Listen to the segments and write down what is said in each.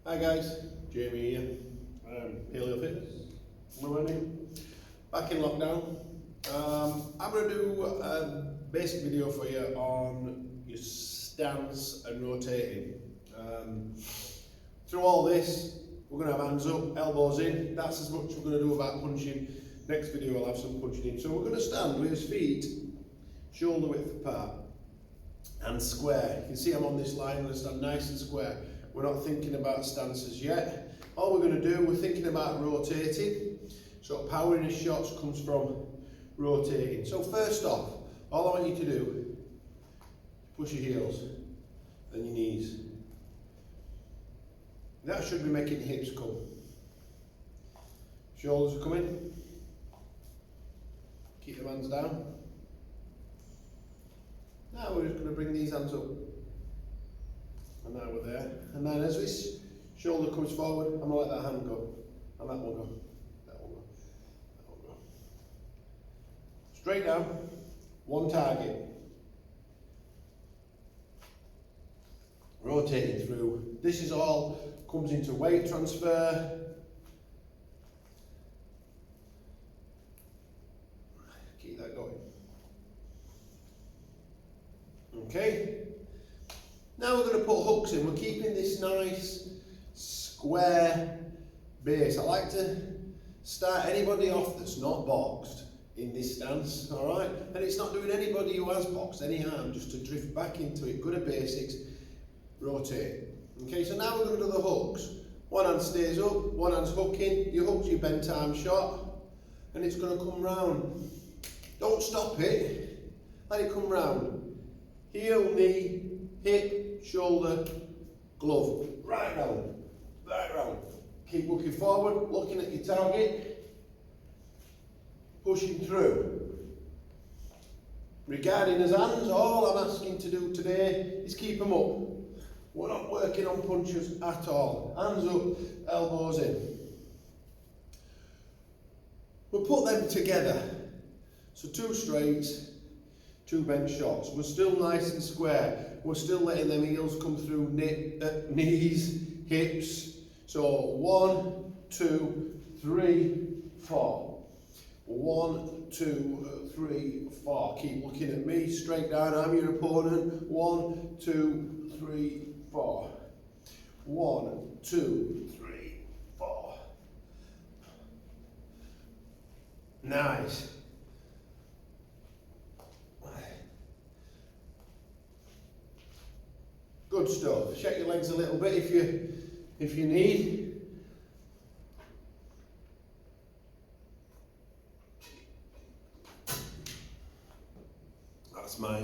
Hi guys, Jamie here, Paleo Fitness, morning, back in lockdown. I'm going to do a basic video for you on your stance and rotating. Through all this, we're going to have hands up, elbows in. That's as much we're going to do about punching. Next video I'll have some punching in. So we're going to stand with his feet shoulder width apart and square. You can see I'm on this line, I'm going to stand nice and square. We're not thinking about stances yet. All we're going to do, we're thinking about rotating. So power in his shots comes from rotating. So first off, all I want you to do, push your heels and your knees. That should be making your hips come. Shoulders are coming. Keep the hands down. Now we're just going to bring these hands up. And now we're there. And then as this shoulder comes forward, I'm going to let that hand go. And that one go. That one go. That one go. Straight down. One target. Rotating through. This is all comes into weight transfer. Keep that going. Okay. Now we're going to put hooks in. We're keeping this nice square base. I like to start anybody off that's not boxed in this stance, alright? And it's not doing anybody who has boxed any harm, just to drift back into it. Good at basics, rotate. Okay, so now we're going to do the hooks. One hand stays up, one hand's hooking. You hook your bent arm shot, and it's going to come round. Don't stop it, let it come round. Heel, knee, hip, shoulder, glove. Right round, right round. Keep looking forward, looking at your target, pushing through. Regarding his hands, all I'm asking to do today is keep them up. We're not working on punches at all. Hands up, elbows in. We'll put them together. So two straights, two bent shots. We're still nice and square. We're still letting them heels come through knees, hips. So 1, 2, 3, 4. 1, 2, 3, 4. Keep looking at me, straight down. I'm your opponent. 1, 2, 3, 4. 1, 2, 3, 4. Nice. Good stuff. Shake your legs a little bit if you need. That's my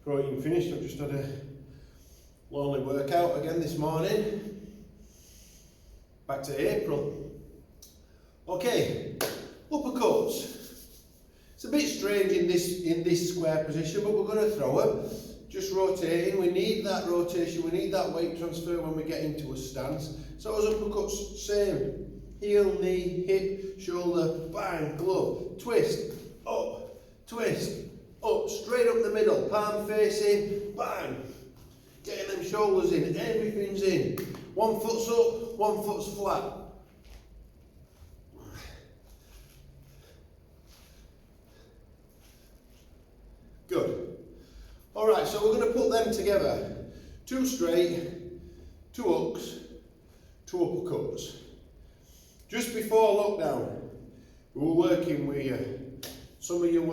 protein finished. I've just had a lonely workout again this morning. Back to April. Okay, uppercuts. It's a bit strange in this square position, but we're going to throw them. Just rotating, we need that rotation, we need that weight transfer when we get into a stance. So as uppercuts, same. Heel, knee, hip, shoulder, bang, glove, twist, up, straight up the middle, palm facing, bang. Getting them shoulders in, everything's in. One foot's up, one foot's flat. Good. Alright, so we're going to put them together. Two straight, two hooks, two uppercuts. Just before lockdown, we were working with some of you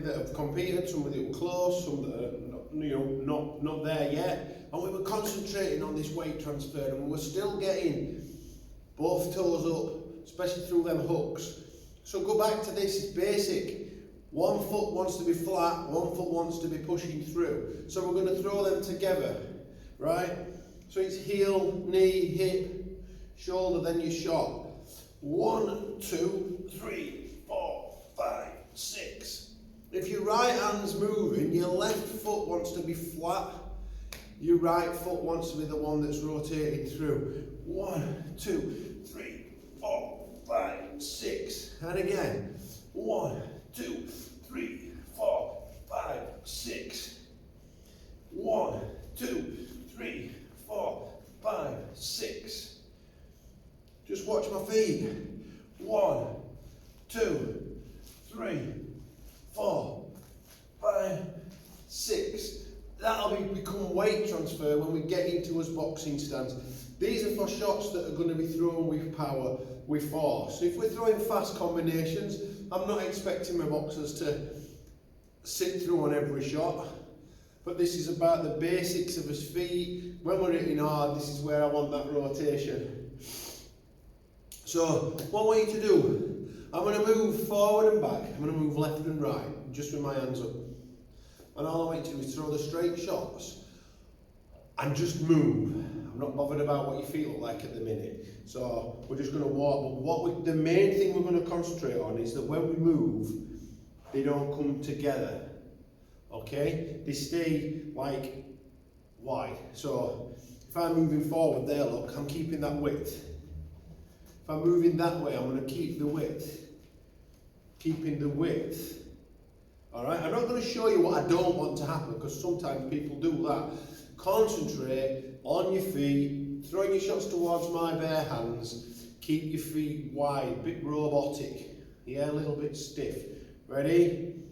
that have competed, some that were close, some that are not there yet. And we were concentrating on this weight transfer, and we were still getting both toes up, especially through them hooks. So go back to this, it's basic. One foot wants to be flat, one foot wants to be pushing through. So we're going to throw them together, right? So it's heel, knee, hip, shoulder, then your shot. 1, 2, 3, 4, 5, 6. If your right hand's moving, your left foot wants to be flat. Your right foot wants to be the one that's rotating through. 1, 2, 3, 4, 5, 6. And again. 1, 2, 3, 4, 5, 6. 1, 2, 3, 4, Just watch my feet. 1, 2, 3, 4, 5, 6. That'll become weight transfer when we get into us boxing stance. These are for shots that are going to be thrown with power, with force. If we're throwing fast combinations, I'm not expecting my boxers to sit through on every shot. But this is about the basics of his feet. When we're hitting hard, this is where I want that rotation. So, what I want you to do, I'm going to move forward and back. I'm going to move left and right, just with my hands up. And all I want you to do is throw the straight shots and just move. I'm not bothered about what your feet look like at the minute. So, we're just going to walk. But the main thing we're going to concentrate on is that when we move, they don't come together. Okay, they stay like wide. So if I'm moving forward there, look, I'm keeping that width. If I'm moving that way, I'm going to keep the width. Keeping the width. Alright, I'm not going to show you what I don't want to happen because sometimes people do that. Concentrate on your feet, throwing your shots towards my bare hands. Keep your feet wide, bit robotic. Yeah, a little bit stiff. Ready?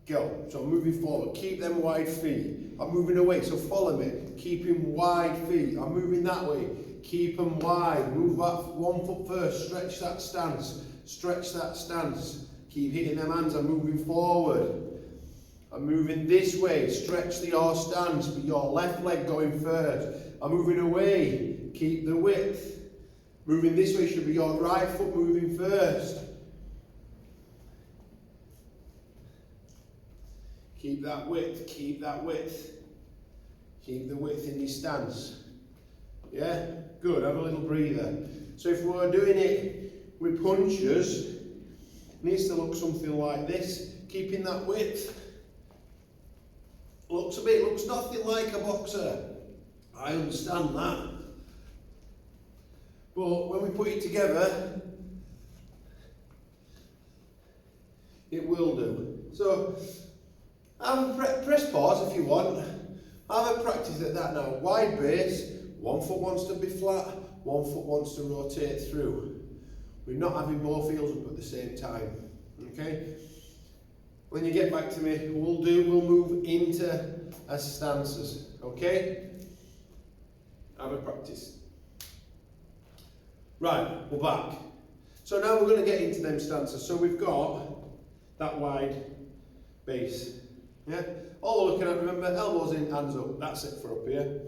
Go. So I'm moving forward. Keep them wide feet. I'm moving away. So follow me. Keeping wide feet. I'm moving that way. Keep them wide. Move back 1 foot first. Stretch that stance. Stretch that stance. Keep hitting them hands. I'm moving forward. I'm moving this way. Stretch your stance, but your left leg going first. I'm moving away. Keep the width. Moving this way should be your right foot moving first. Keep that width, keep that width. Keep the width in your stance. Yeah? Good, have a little breather. So if we're doing it with punches, it needs to look something like this. Keeping that width. Looks nothing like a boxer. I understand that. But when we put it together, it will do. So, press pause if you want. Have a practice at that now. Wide base, 1 foot wants to be flat, 1 foot wants to rotate through. We're not having both heels up at the same time. Okay? When you get back to me, we'll move into as stances. Okay? Have a practice. Right, we're back. So now we're going to get into them stances. So we've got that wide base. Yeah? All we're looking at, remember, elbows in, hands up. That's it for up here.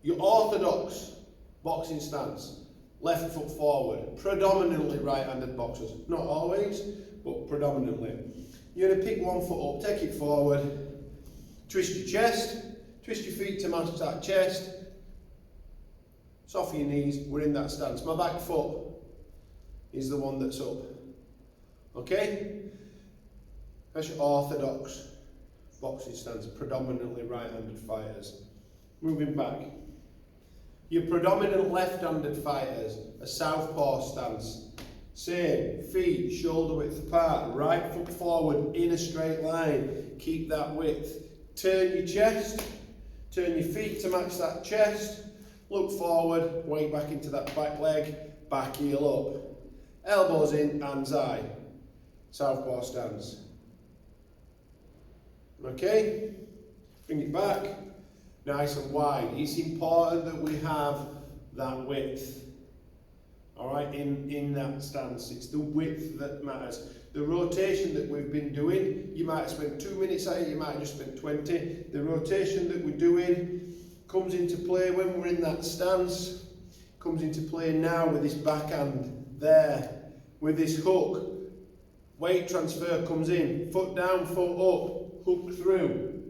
Your orthodox boxing stance. Left foot forward. Predominantly right-handed boxers. Not always, but predominantly. You're going to pick 1 foot up, take it forward. Twist your chest. Twist your feet to match that chest. Soften your knees. We're in that stance. My back foot is the one that's up. Okay? That's your orthodox boxing stance, predominantly right-handed fighters. Moving back. Your predominant left-handed fighters, a southpaw stance. Same, feet shoulder width apart, right foot forward in a straight line. Keep that width. Turn your chest, turn your feet to match that chest. Look forward, weight back into that back leg, back heel up. Elbows in, hands high. Southpaw stance. Okay, bring it back, nice and wide. It's important that we have that width, all right, in that stance. It's the width that matters. The rotation that we've been doing, you might have spent 2 minutes at it, you might have just spent 20. The rotation that we're doing comes into play when we're in that stance, comes into play now with this backhand there, with this hook. Weight transfer comes in, foot down, foot up. Hook through.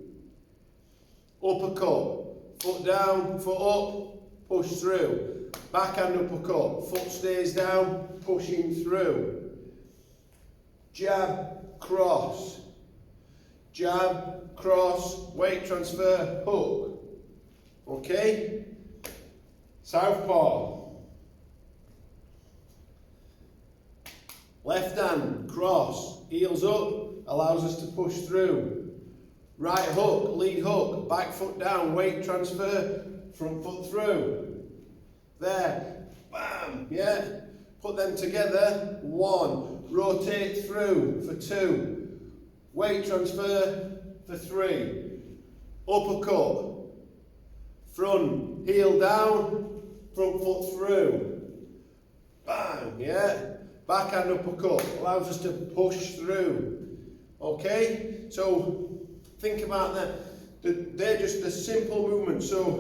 Uppercut. Foot down, foot up, push through. Backhand uppercut. Foot stays down, pushing through. Jab, cross. Jab, cross, weight transfer, hook. Okay? Southpaw. Left hand, cross, heels up, allows us to push through. Right hook, lead hook, back foot down, weight transfer, front foot through. There. bam, yeah. Put them together, 1. Rotate through for 2. Weight transfer for 3. Uppercut. Front, heel down, front foot through. Bang, yeah. Backhand uppercut allows us to push through. Okay, so think about that. They're just a simple movement. So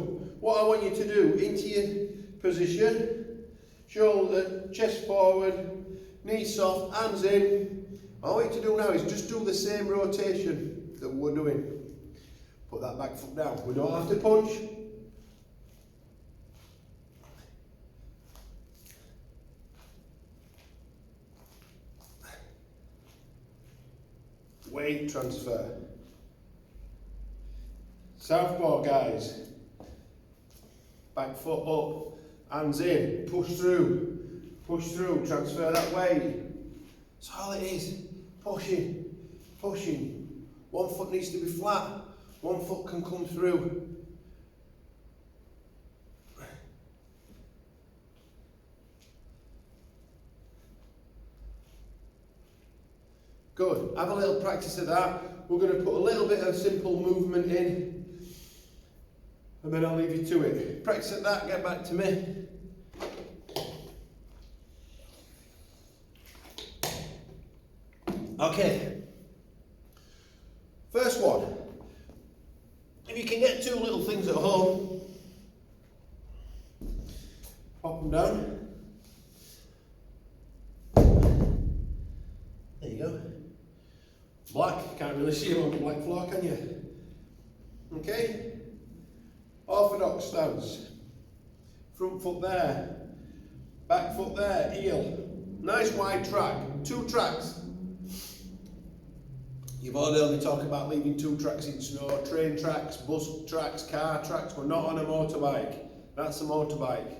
what I want you to do, into your position, shoulder, chest forward, knees soft, hands in. All I want you to do now is just do the same rotation that we're doing. Put that back foot down. We don't have to punch. Weight transfer. Southpaw, guys. Back foot up, hands in, push through, transfer that weight. That's all it is. Pushing, pushing. One foot needs to be flat, one foot can come through. Good. Have a little practice of that. We're going to put a little bit of simple movement in, and then I'll leave you to it. Practice at that, get back to me. Okay. First one. If you can get 2 little things at home, pop them down. There you go. Black, can't really see them on the black floor, can you? Okay. Orthodox stance. Front foot there. Back foot there, heel. Nice wide track. 2 tracks. You've already talked about leaving 2 tracks in snow. Train tracks, bus tracks, car tracks. We're not on a motorbike. That's a motorbike.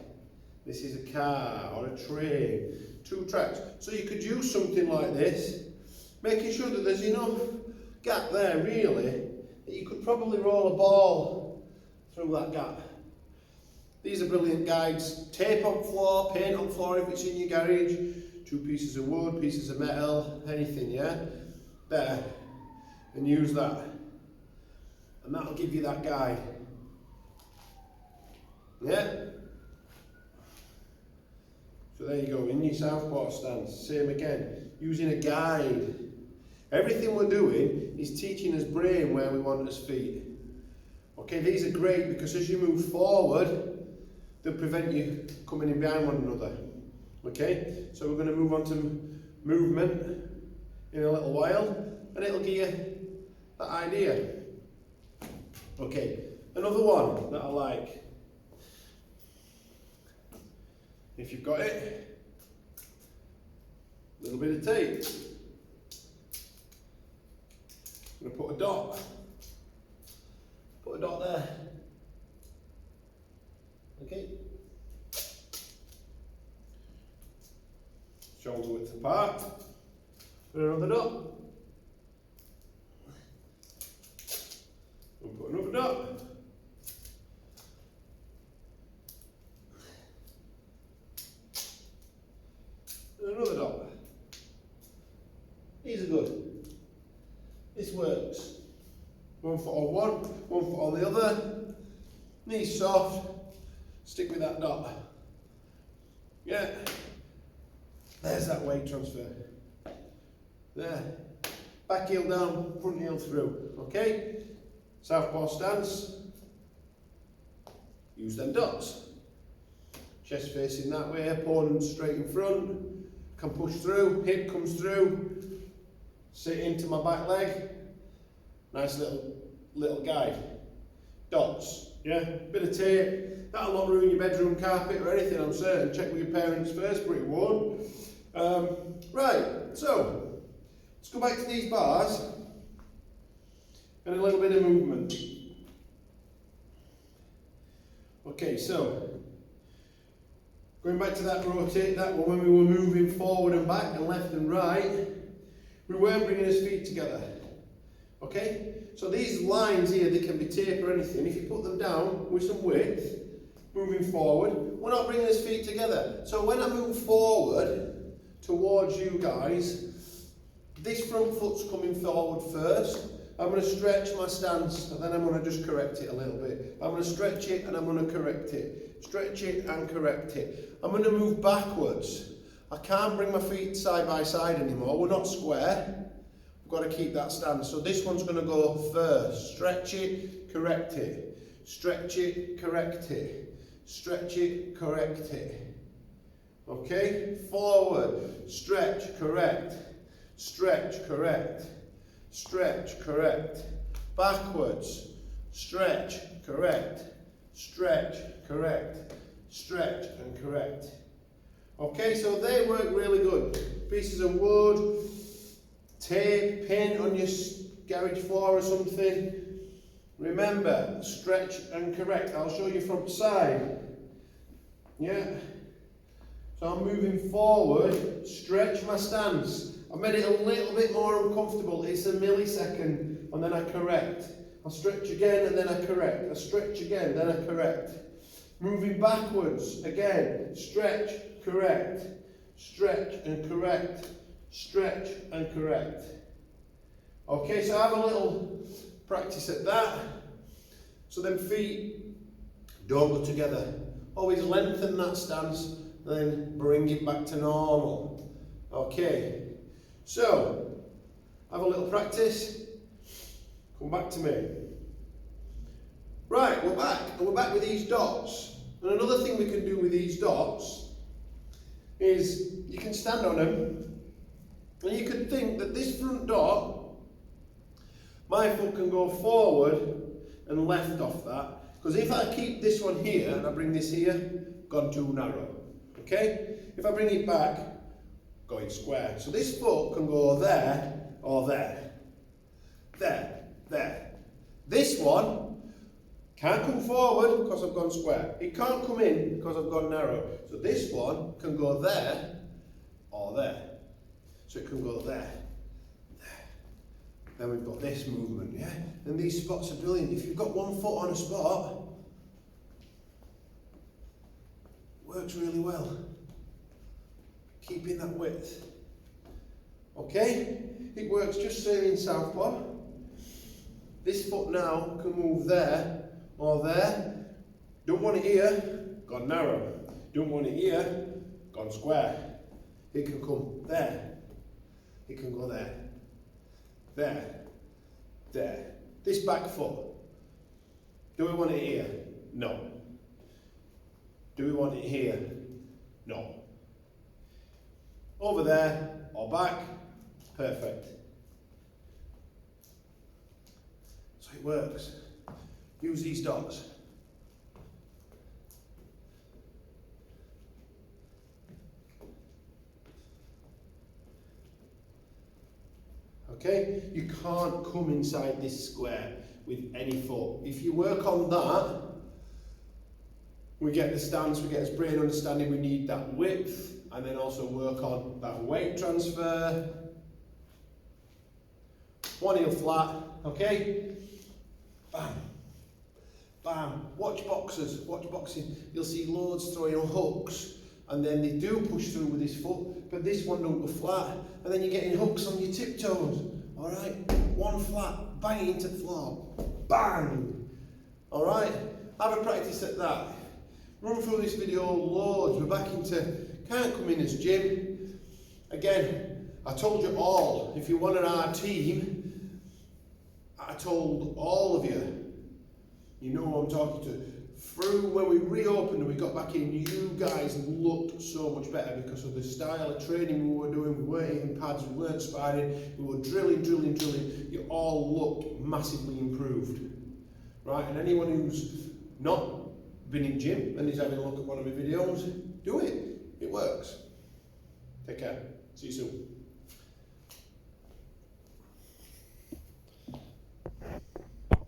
This is a car or a train. 2 tracks. So you could use something like this, making sure that there's enough gap there, really, that you could probably roll a ball through that gap. These are brilliant guides. Tape on floor, paint on floor if it's in your garage, 2 pieces of wood, pieces of metal, anything, yeah? There. And use that. And that'll give you that guide. Yeah? So there you go, in your southpaw stance, same again, using a guide. Everything we're doing is teaching us brain where we want us feet. Okay, these are great because as you move forward, they'll prevent you coming in behind one another. Okay, so we're going to move on to movement in a little while, and it'll give you that idea. Okay, another one that I like. If you've got it, a little bit of tape. I'm going to put a dot. Put a dot there. Okay. Shoulder width apart. Put another dot. We'll put another dot. Another dot. These are good. This works. 1 foot on one, 1 foot on the other. Knees soft. Stick with that dot. Yeah. There's that weight transfer. There. Back heel down, front heel through. Okay? Southpaw stance. Use them dots. Chest facing that way, opponent straight in front. Can push through, hip comes through. Sit into my back leg. Nice little guide. Dots, yeah? Bit of tape. That'll not ruin your bedroom carpet or anything, I'm certain. Check with your parents first, but it won't. Right, so let's go back to these bars and a little bit of movement. Okay, so going back to that rotate, that one when we were moving forward and back and left and right, we weren't bringing his feet together. Okay, so these lines here, they can be tape or anything. If you put them down with some width, moving forward. We're not bringing his feet together. So when I move forward towards you guys, this front foot's coming forward first. I'm going to stretch my stance and then I'm going to just correct it a little bit. I'm going to stretch it and I'm going to correct it. Stretch it and correct it. I'm going to move backwards. I can't bring my feet side by side anymore. We're not square. We've got to keep that stance. So this one's going to go first. Stretch it, correct it. Stretch it, correct it. Stretch it, correct it. Okay? Forward. Stretch, correct. Stretch, correct. Stretch, correct. Backwards. Stretch, correct. Stretch, correct. Stretch and correct. Okay, so they work really good. Pieces of wood, tape, paint on your garage floor or something. Remember, stretch and correct. I'll show you from side. Yeah. So I'm moving forward, stretch my stance. I've made it a little bit more uncomfortable. It's a millisecond, and then I correct. I stretch again, and then I correct. I stretch again, then I correct. Moving backwards, again, stretch, correct. Stretch and correct. Stretch and correct. Okay, so have a little practice at that. So then feet don't go together. Always lengthen that stance, then bring it back to normal. Okay, so have a little practice. Come back to me. Right, we're back, and we're back with these dots. And another thing we can do with these dots is you can stand on them, and you could think that this front dot, my foot can go forward and left off that. Because if I keep this one here and I bring this here, gone too narrow. Okay? If I bring it back, going square. So this foot can go there or there. There, there. This one can't come forward because I've gone square. It can't come in because I've gone narrow. So this one can go there or there. So it can go there. Then we've got this movement, yeah? And these spots are brilliant. If you've got one foot on a spot, works really well. Keeping that width. Okay? It works just same in southpaw. This foot now can move there or there. Don't want it here, gone narrow. Don't want it here, gone square. It can come there. It can go there. There, there. This back foot. Do we want it here? No. Do we want it here? No. Over there or back? Perfect. So it works. Use these dots. Okay, you can't come inside this square with any foot. If you work on that, we get the stance, we get this brain understanding, we need that width, and then also work on that weight transfer. One heel flat, okay? Bam, bam. Watch boxers, watch boxing. You'll see loads throwing hooks, and then they do push through with his foot, but this one don't go flat, and then you're getting hooks on your tiptoes. All right, one flat, bang it into the floor, bang. All right, have a practice at that. Run through this video loads. We're back into Can't Come In as gym. Again, I told you all, if you wanted our team, I told all of you, you know who I'm talking to. Through when we reopened and we got back in, you guys looked so much better because of the style of training we were doing. We weren't eating pads, we weren't sparring, we were drilling. You all looked massively improved. Right, and anyone who's not been in gym and is having a look at one of my videos, do it. It works. Take care. See you soon.